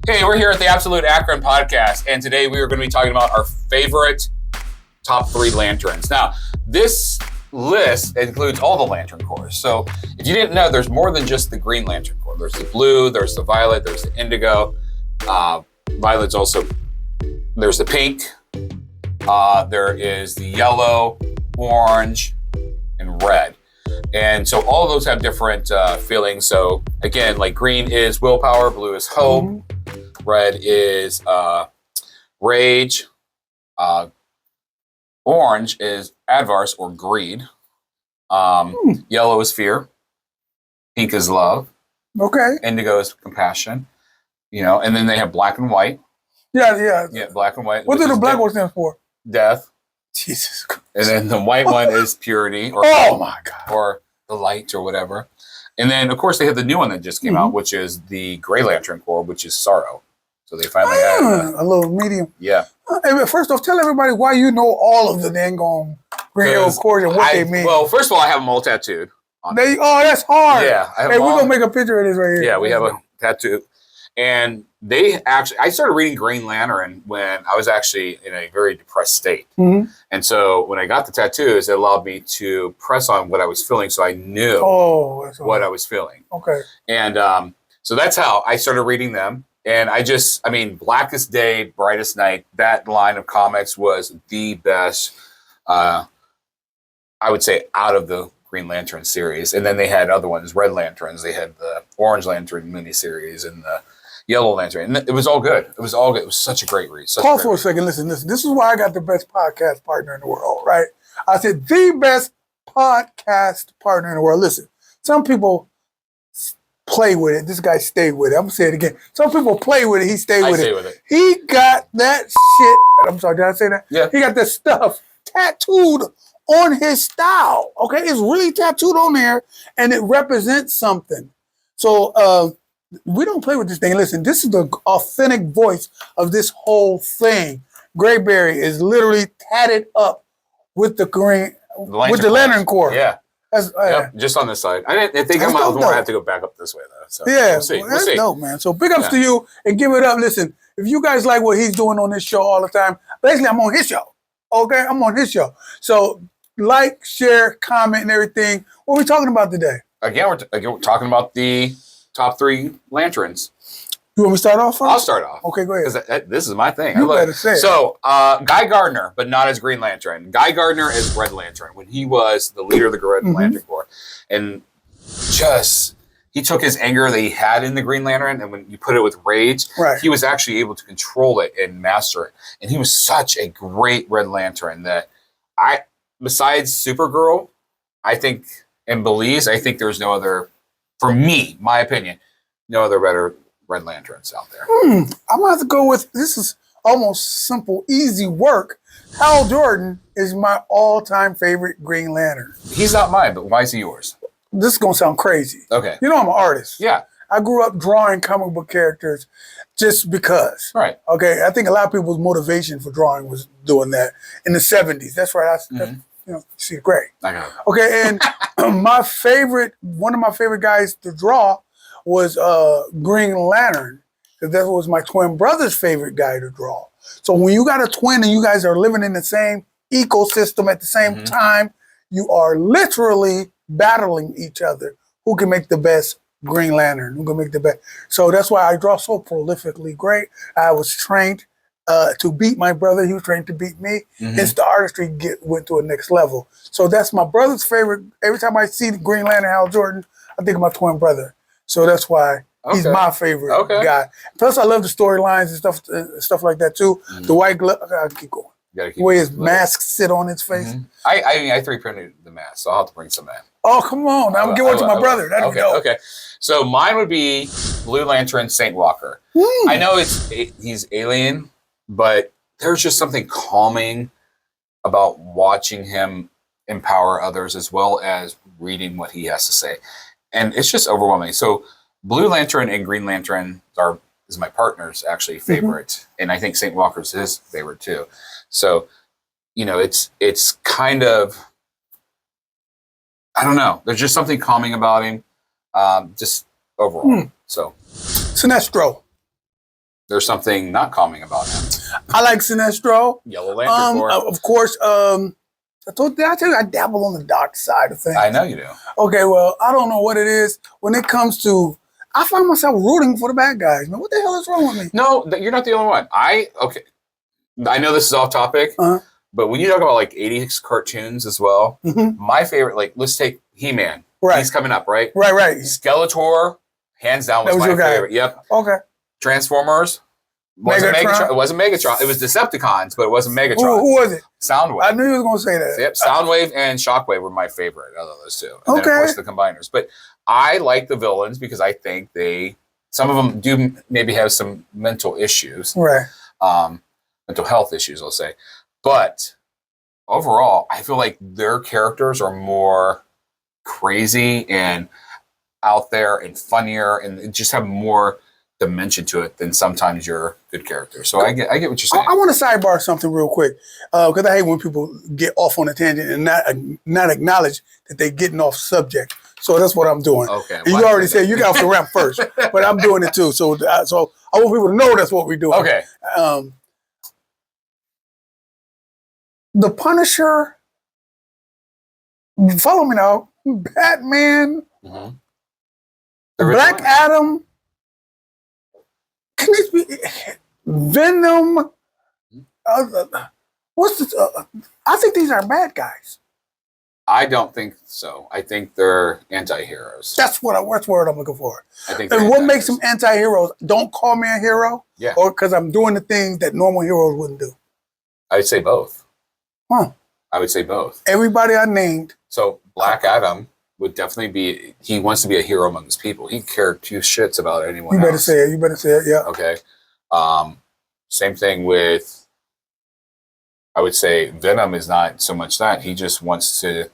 Hey, we're here at the Absolute Akron Podcast, and today we are going to be talking about our favorite top 3 lanterns. Now, this list includes all the lantern corps. So, if you didn't know, there's more than just the green lantern corps. There's the blue, there's the violet, there's the indigo. Violet's also, there's the pink. There is the yellow, orange, and red. And so all of those have different feelings. So again, like green is willpower, blue is hope, red is rage, orange is adverse or greed, yellow is fear, pink is love, indigo is compassion, and then they have black and white. Yeah, black and white. What do the black one stand for? Death. Jesus Christ. And then the white one is purity, or oh my God, or the light, or whatever. And then, of course, they have the new one that just came out, which is the Gray Lantern Corps, which is sorrow. So they finally had a little medium. Yeah. Hey, first off, tell everybody why you know all of the dang Green Corps and what they mean. Well, first of all, I have them all tattooed. That's hard. Yeah. Hey, we're gonna make a picture of this right here. Yeah, we have a tattoo. And I started reading Green Lantern when I was actually in a very depressed state. Mm-hmm. And so when I got the tattoos, it allowed me to press on what I was feeling, so I knew what I was feeling. Okay. And so that's how I started reading them. And Blackest Day, Brightest Night, that line of comics was the best, I would say, out of the Green Lantern series. And then they had other ones, Red Lanterns. They had the Orange Lantern miniseries and the Yellow Lantern. And it was all good. It was all good. It was such a great read. Pause for a second. Listen. This is why I got the best podcast partner in the world, right? I said the best podcast partner in the world. Listen, some people play with it. This guy stayed with it. I'm going to say it again. Some people play with it. He stayed with it. He got that shit. I'm sorry, did I say that? Yeah. He got that stuff tattooed on his style. Okay? It's really tattooed on there, and it represents something. So, we don't play with this thing. Listen, this is the authentic voice of this whole thing. Grayberry is literally tatted up with the Lantern Corps. Yeah. Just on this side. I think I'm going to have to go back up this way, though. So yeah, we'll see. Dope, man. So big ups to you, and give it up. Listen, if you guys like what he's doing on this show all the time, basically I'm on his show. Okay? I'm on his show. So like, share, comment, and everything. What are we talking about today? Again, we're talking about the top 3 lanterns. You want me to start off first? I'll start off. Okay, go ahead. Because this is my thing. You better say it. So, Guy Gardner, but not as Green Lantern. Guy Gardner is Red Lantern when he was the leader of the Red Lantern Corps. And he took his anger that he had in the Green Lantern, and when you put it with rage, he was actually able to control it and master it. And he was such a great Red Lantern that besides Supergirl, I think, and Belize, I think there's no other, for me, my opinion, no other better Red Lanterns out there. I'm going to have to go with, this is almost simple, easy work. Hal Jordan is my all-time favorite Green Lantern. He's not mine, but why is he yours? This is going to sound crazy. Okay. You know I'm an artist. Yeah. I grew up drawing comic book characters just because. Right. Okay. I think a lot of people's motivation for drawing was doing that in the 70s. That's right. See, great. I got it. Okay, and one of my favorite guys to draw was Green Lantern, because that was my twin brother's favorite guy to draw. So when you got a twin and you guys are living in the same ecosystem at the same time, you are literally battling each other. Who can make the best Green Lantern? Who can make the best? So that's why I draw so prolifically great. I was trained to beat my brother. He was trained to beat me. Hence the artistry went to a next level. So that's my brother's favorite. Every time I see the Green Lantern, Hal Jordan, I think of my twin brother. So that's why he's my favorite guy. Plus, I love the storylines and stuff like that too. The white glove. I gotta keep going. The way his mask sit on his face. I 3 printed the mask, so I'll have to bring some in. Oh, come on. I'm giving it to my brother. That'd be dope. Okay. So mine would be Blue Lantern Saint Walker. I know he's alien, but there's just something calming about watching him empower others as well as reading what he has to say. And it's just overwhelming. So Blue Lantern and Green Lantern is my partner's actually favorite. And I think Saint Walker's his favorite too. So, it's kind of, I don't know. There's just something calming about him, just overall. So Sinestro. there's something not calming about him. I like Sinestro. Yellow Lantern Corps. Of course, did I tell you I dabble on the dark side of things? I know you do. Okay, well, I don't know what it is. When it comes to, I find myself rooting for the bad guys. Man, what the hell is wrong with me? No, you're not the only one. I know this is off topic, but when you talk about like 80s cartoons as well, my favorite, like, let's take He-Man. Right. He's coming up, right? Right. Skeletor, hands down, was my favorite. Yep. Okay. Transformers. Wasn't Megatron. It wasn't Megatron. It was Decepticons, but it wasn't Megatron. Who was it? Soundwave. I knew you were going to say that. Yep. Soundwave and Shockwave were my favorite out of those two. And then, of course, the combiners. But I like the villains because I think some of them do maybe have some mental issues. Right. Mental health issues, I'll say. But overall, I feel like their characters are more crazy and out there and funnier and just have more dimension to it than sometimes your good characters. So I get what you're saying. I want to sidebar something real quick because I hate when people get off on a tangent and not acknowledge that they're getting off subject. So that's what I'm doing. Okay. And you already said you got off the ramp first, but I'm doing it too. So I want people to know that's what we're doing. Okay. The Punisher, follow me now, Batman, Black Adam, can this be Venom? I think these are bad guys. I don't think so. I think they're anti-heroes. That's what word I'm looking for. I think. And what makes them anti-heroes? Don't call me a hero. Yeah. Or because I'm doing the things that normal heroes wouldn't do. I'd say both. Huh. I would say both. Everybody I named. So Black Adam would definitely be. He wants to be a hero among his people. He cared two shits about anyone. You better say it. You better say it. Yeah. Okay. Same thing with. I would say Venom is not so much that. He just wants to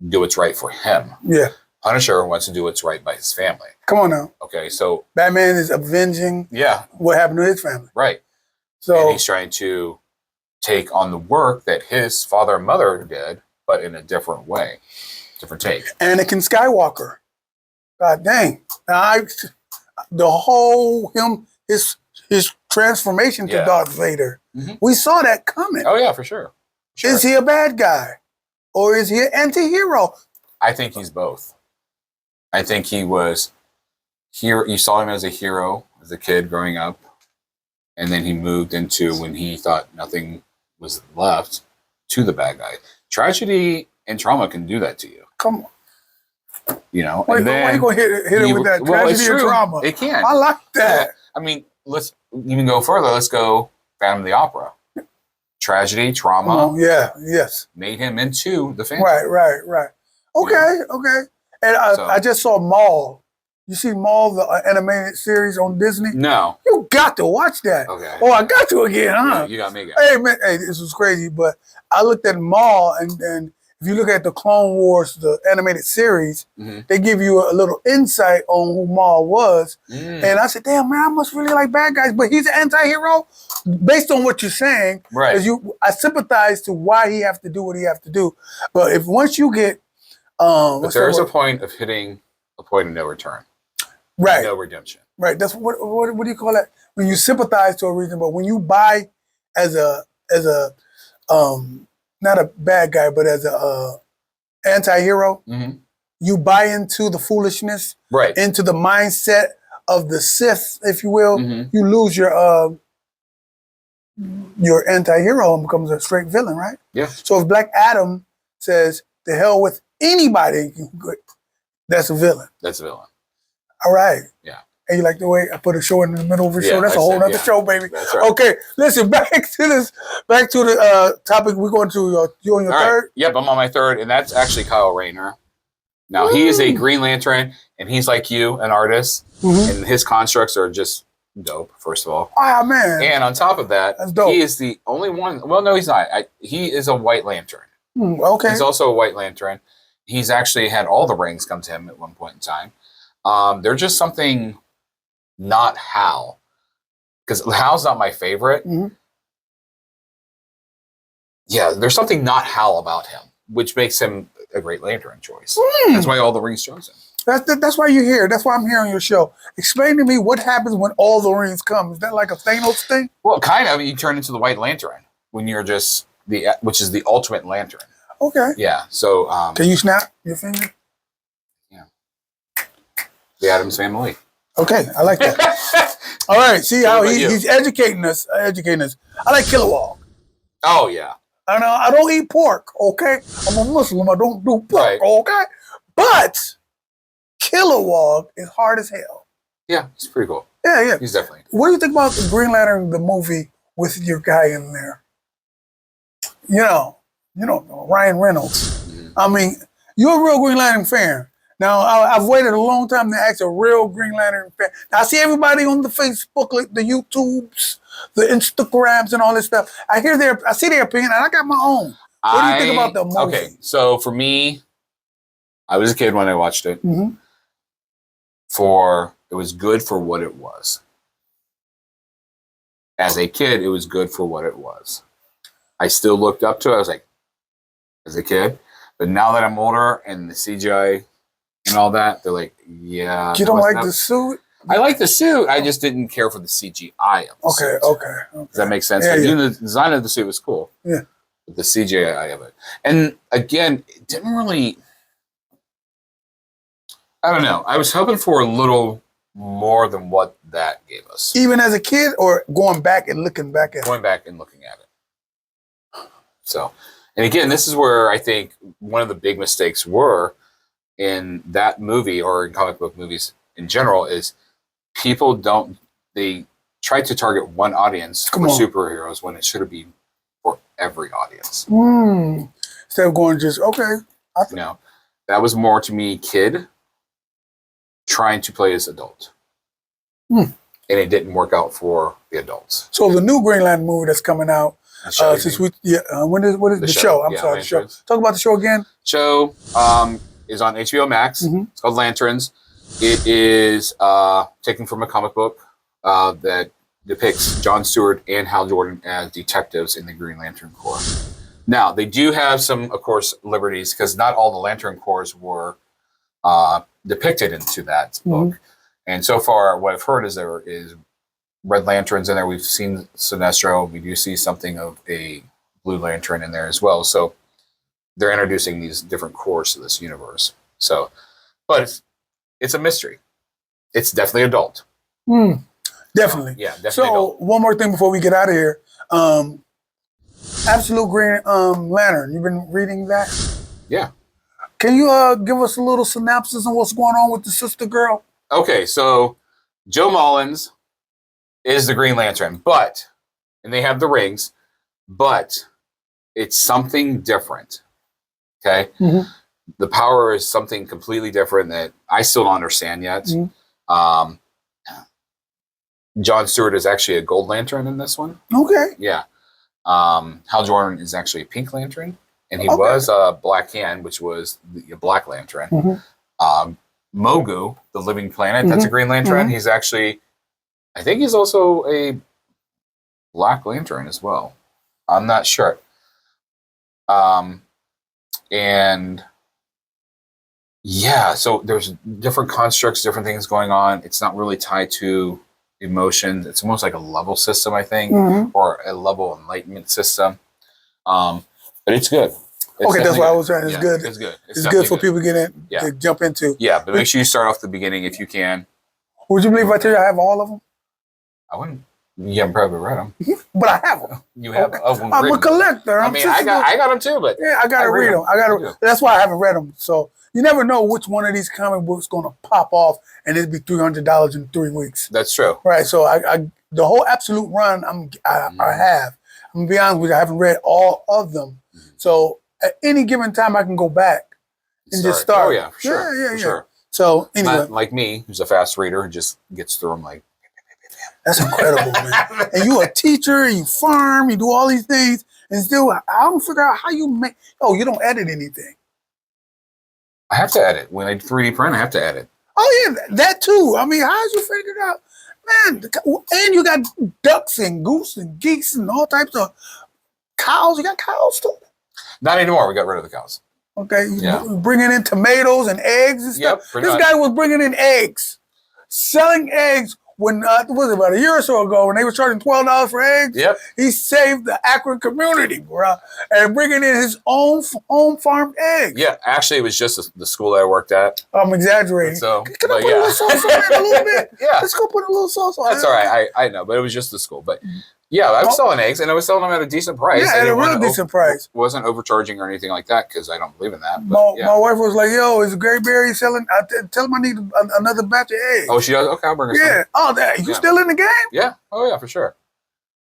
do what's right for him. Yeah. Punisher wants to do what's right by his family. Come on now. Okay, so Batman is avenging what happened to his family. Right. So and he's trying to take on the work that his father and mother did, but in a different way. Different take. Anakin Skywalker. God dang. Now the whole his transformation to Darth Vader. We saw that coming. Oh yeah, for sure. Is he a bad guy? Or is he an anti-hero? I think he's both. I think he was here. You saw him as a hero as a kid growing up. And then he moved into when he thought nothing was left to the bad guy. Tragedy and trauma can do that to you. Come on. You know, why are you going to hit it with that? Tragedy and trauma. It can. I like that. I mean, let's even go further. Let's go Phantom of the Opera. Tragedy, trauma. Yes. Made him into the Phantom. Right. Okay. And I just saw Maul. You see Maul, the animated series on Disney? No. You got to watch that. Okay. Oh, I got you again, huh? Yeah, you got me again. Hey, man, this was crazy, but I looked at Maul, and if you look at the Clone Wars, the animated series, they give you a little insight on who Maul was. And I said, damn, man, I must really like bad guys, but he's an anti-hero? Based on what you're saying, right? I sympathize to why he have to do what he have to do. But once you get... but there is a point of hitting a point of no return. Right. No redemption. Right. That's what do you call that? When you sympathize to a reason, but when you buy as a not a bad guy, but as a anti-hero, you buy into the foolishness, right? Into the mindset of the Sith, if you will. You lose your anti-hero and becomes a straight villain, right? Yeah. So if Black Adam says, "The hell with anybody," that's a villain. That's a villain. All right. Yeah. And you like the way I put a show in the middle of a show? That's a whole other show, baby. That's right. Okay, listen, back to the topic. We're going to you on your third? Right. Yep, I'm on my third, and that's actually Kyle Rayner. Now, he is a Green Lantern, and he's like you, an artist, and his constructs are just dope, first of all. Ah, man. And on top of that, that's dope. He is the only one. Well, no, he's not. He is a White Lantern. Okay. He's also a White Lantern. He's actually had all the rings come to him at one point in time. They're just something not Hal. Because Hal's not my favorite. Yeah, there's something not Hal about him, which makes him a great Lantern choice. That's why all the rings chose him. That's why you're here. That's why I'm here on your show. Explain to me what happens when all the rings come. Is that like a Thanos thing? Well, kind of. You turn into the White Lantern when you're just which is the ultimate lantern. Okay. Yeah. So. Can you snap your finger? Yeah. The Addams Family. Okay, I like that. All right. See how about he's educating us. Educating us. I like Kilowog. Oh yeah. I don't eat pork. Okay, I'm a Muslim. I don't do pork. Right. Okay, but Kilowog is hard as hell. Yeah, it's pretty cool. Yeah. He's definitely. What do you think about the Green Lantern, the movie with your guy in there? You know, Ryan Reynolds. Mhm. I mean, you're a real Green Lantern fan. Now, I've waited a long time to ask a real Green Lantern fan. Now, I see everybody on the Facebook, like the YouTubes, the Instagrams, and all this stuff. I see their opinion, and I got my own. What do you think about the movie? Okay, so for me, I was a kid when I watched it. Mm-hmm. It was good for what it was. As a kid, it was good for what it was. I still looked up to it. I was like, as a kid. But now that I'm older and the CGI and all that, they're like, yeah. You don't like the suit? I like the suit. I just didn't care for the CGI of the suit. Okay. Does that make sense? Yeah, Like, yeah. even the design of the suit was cool. Yeah. But the CGI of it. And again, it didn't really... I don't know. I was hoping for a little more than what that gave us. Even as a kid, or going back and looking back at it? Going back and looking at it. So, and again, this is where I think one of the big mistakes were in that movie or in comic book movies in general is they try to target one audience for superheroes when it should be for every audience. Instead of going just, okay. No, that was more to me kid trying to play as adult. And it didn't work out for the adults. So the new Green Lantern movie that's coming out, Show, what is the show? I'm sorry, the show. Talk about the show again. Show is on HBO Max. Mm-hmm. It's called Lanterns. It is taken from a comic book that depicts John Stewart and Hal Jordan as detectives in the Green Lantern Corps. Now, they do have some, of course, liberties because not all the Lantern Corps were depicted into that book. And so far, what I've heard is there is Red Lanterns in there. We've seen Sinestro. We do see something of a Blue Lantern in there as well. So they're introducing these different corps to this universe. So, but it's a mystery. It's definitely adult. Definitely. Yeah, definitely So adult. one more thing before we get out of here. Absolute Green Lantern. You've been reading that? Yeah. Can you give us a little synopsis on what's going on with the sister girl? Okay, so Joe Mullins is the Green Lantern, and they have the rings, but it's something different. Okay? Mm-hmm. The power is something completely different that I still don't understand yet. Mm-hmm. John Stewart is actually a Gold Lantern in this one. Okay. Yeah. Hal Jordan is actually a Pink Lantern, and he was a Black Hand, which was the Black Lantern. Mm-hmm. Mogu, the Living Planet, that's a Green Lantern. He's actually, I think he's also a Black Lantern as well. I'm not sure. And yeah, so there's different constructs, different things going on. It's not really tied to emotions. It's almost like a level system, I think, or a level enlightenment system. But it's good. Okay, that's what I was saying. It's good. It's good. It's good for people to jump into. Yeah, but make sure you start off the beginning if you can. Would you believe I tell you I have all of them? I wouldn't. You haven't probably read them. But I have them. You have. Okay. Oh, I'm a collector. I mean, I got them too, but yeah, I gotta read them. That's why I haven't read them. So you never know which one of these comic books is gonna pop off, and it'd be $300 in 3 weeks. That's true. Right. So I the whole Absolute run I have. I'm gonna be honest with you. I haven't read all of them. So at any given time, I can go back and just start. Oh yeah, for sure. Yeah. For sure. So anyway, not like me, who's a fast reader, who just gets through them like. That's incredible, man. And you a teacher, you farm, you do all these things, and still, I don't figure out how you make. Oh, you don't edit anything. I have to edit when I 3D print. I have to edit. Oh yeah, that too. I mean, how'd you figure it out, man? And you got ducks and goose and geese and all types of cows. You got cows too. Not anymore. We got rid of the cows. Okay, Yeah. bringing in tomatoes and eggs and stuff. Yep, pretty This much. guy was bringing in eggs, selling eggs when what was it, about a year or so ago when they were charging $12 for eggs. Yep. He saved the Akron community, bro, and bringing in his own home farmed eggs. Yeah, actually, it was just the school that I worked at. I'm exaggerating. So, Can I but put a little sauce on it a little bit? Yeah. Let's go put a little sauce on it. That's all right. I know, but it was just the school. But yeah, I was selling eggs, and I was selling them at a decent price. Yeah, and at it a real wasn't decent price. Wasn't overcharging or anything like that because I don't believe in that. But, My wife was like, "Yo, is Gray Berry selling? Tell him I need another batch of eggs." Oh, she does? Okay, I'll bring her some. yeah. Oh, that you Yeah. still in the game? Yeah. Oh, yeah, for sure.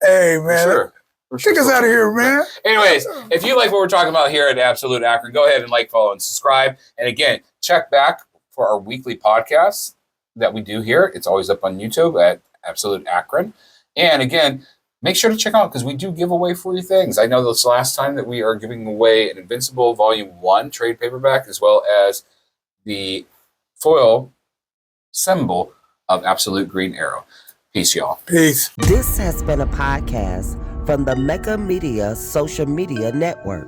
Hey, For man, sure. For sure. take us out of here, man. Anyways, if you like what we're talking about here at Absolute Akron, go ahead and like, follow, and subscribe. And again, check back for our weekly podcasts that we do here. It's always up on YouTube at Absolute Akron. And again, make sure to check out because we do give away free things. I know this last time that we are giving away an Invincible Volume 1 trade paperback as well as the foil symbol of Absolute Green Arrow. Peace, y'all. Peace. This has been a podcast from the Mega Media Social Media Network.